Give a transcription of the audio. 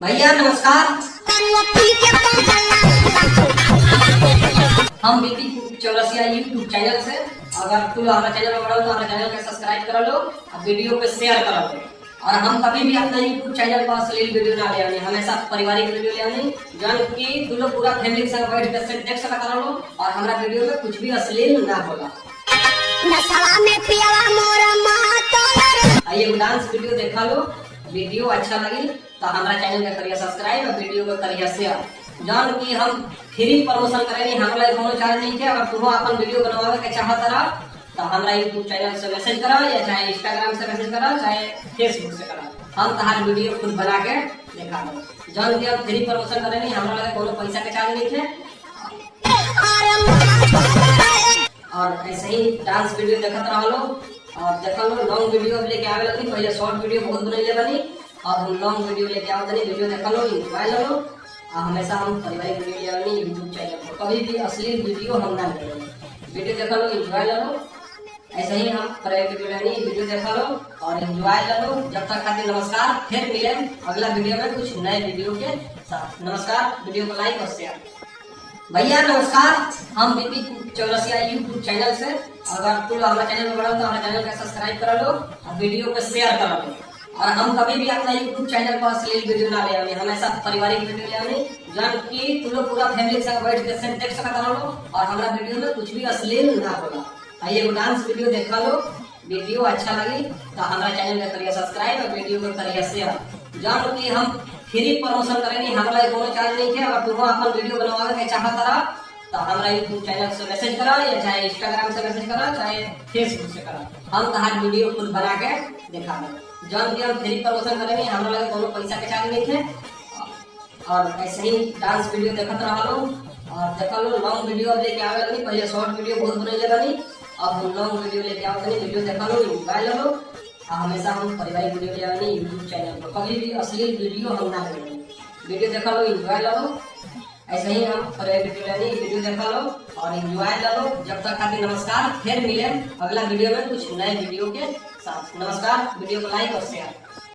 भैया नमस्कार। हम बीपी चौरसिया यूट्यूब चैनल से, अगर तुम हमारा चैनल में बड़ा हो तो हमारा चैनल को सब्सक्राइब कर लो और वीडियो पे शेयर कर लो। और हम कभी भी अपना यूट्यूब चैनल पर अश्लील वीडियो ना ले आने, हमेशा पारिवारिक वीडियो ले आने, जौन की तुम लोग पूरा फैमिली के साथ बैठ के देख सकता कर लो और हमारा वीडियो में कुछ भी अश्लील ना होला। आइए डांस वीडियो देखा लो, वीडियो अच्छा लगी तो हमारा चैनल के करिए सब्सक्राइब और वीडियो को करिए शेयर। जान कि हम फ्री प्रमोशन करेंगे, हमारा कोनो चार्ज नहीं है। अगर तुम अपन वीडियो बनवावे के चाहत रहा तो हमारा यूट्यूब चैनल से मैसेज करा, या चाहे इंस्टाग्राम से मैसेज करा, चाहे फेसबुक से करा, हम तुम्हारे वीडियो खुद बना के दिखा दो। जान कि हम फ्री प्रमोशन करेंगे, हमारा लगे कोनो पैसा के चार्ज नहीं है। और ऐसे ही डांस वीडियो देखते रह लो और देख लो। लॉन्ग वीडियो लेके आवे लगी, पहले शॉर्ट वीडियो बहुत बनैले बनी और हम लॉन्ग वीडियो लेके आवत नहीं। वीडियो देख लो, एंजॉय लो। और हमेशा हम पारिवारिक वीडियो ले आनी यूट्यूब चैनल पर, कभी भी अश्लील वीडियो हम ना ले। वीडियो देख लो, एंजॉय लो। ऐसे ही हम पारिवारिक वीडियो लेनी, वीडियो देख लो और एंजॉय लो। जब तक खातिर नमस्कार, फिर मिले अगला वीडियो में कुछ नए वीडियो के साथ। नमस्कार, वीडियो को लाइक और शेयर। भैया नमस्कार। हम बीपी चौरसिया यूट्यूब चैनल से, अगर तुम हमारा चैनल में बड़ा हो तो हमारा चैनल को सब्सक्राइब कर लो और वीडियो को शेयर कर लो। और हम कभी भी अपना यूट्यूब चैनल पर अश्लील वीडियो ना ले आने, हमेशा पारिवारिक वीडियो ले आने, जौन की तुम लोग पूरा फैमिली के साथ बैठ के देख सकता लो और हमारा वीडियो में कुछ भी अश्लील ना होला। आइए डांस वीडियो देखा लो, वीडियो अच्छा लगी तो हमारा चैनल को करिए सब्सक्राइब और वीडियो को करिए शेयर। जौन की हम फ्री प्रमोशन करेंगे, हमारा कोनो चार्ज नहीं है। अगर तुम अपन वीडियो बनवावे के चाहत रहा तो हमारा यूट्यूब चैनल से मैसेज करा, या चाहे इंस्टाग्राम से मैसेज करा, चाहे फेसबुक से करा, हम तुम्हारे वीडियो खुद बना के दिखा दो। जौन की हम फ्री प्रमोशन करेंगे, हमारा लगे कोनो पैसा के चार्ज नहीं है। और ऐसे ही डांस वीडियो देखते रह लो और देख लो। लॉन्ग वीडियो लेके आवे लगी, पहले शॉर्ट वीडियो बहुत बनैले बनी, अब हम लॉन्ग वीडियो लेके आवत नहीं। वीडियो देख लो, एंजॉय लो। हमेशा हम पारिवारिक वीडियो ले आवे यूट्यूब चैनल पर, कभी भी अश्लील वीडियो हम ना ले। वीडियो देख लो, एंजॉय लो। ऐसे ही हम पारिवारिक वीडियो लेनी, वीडियो देख लो और एंजॉय लो। जब तक खातिर नमस्कार, फिर मिले अगला वीडियो में कुछ नए वीडियो के साथ। नमस्कार, वीडियो को लाइक और शेयर।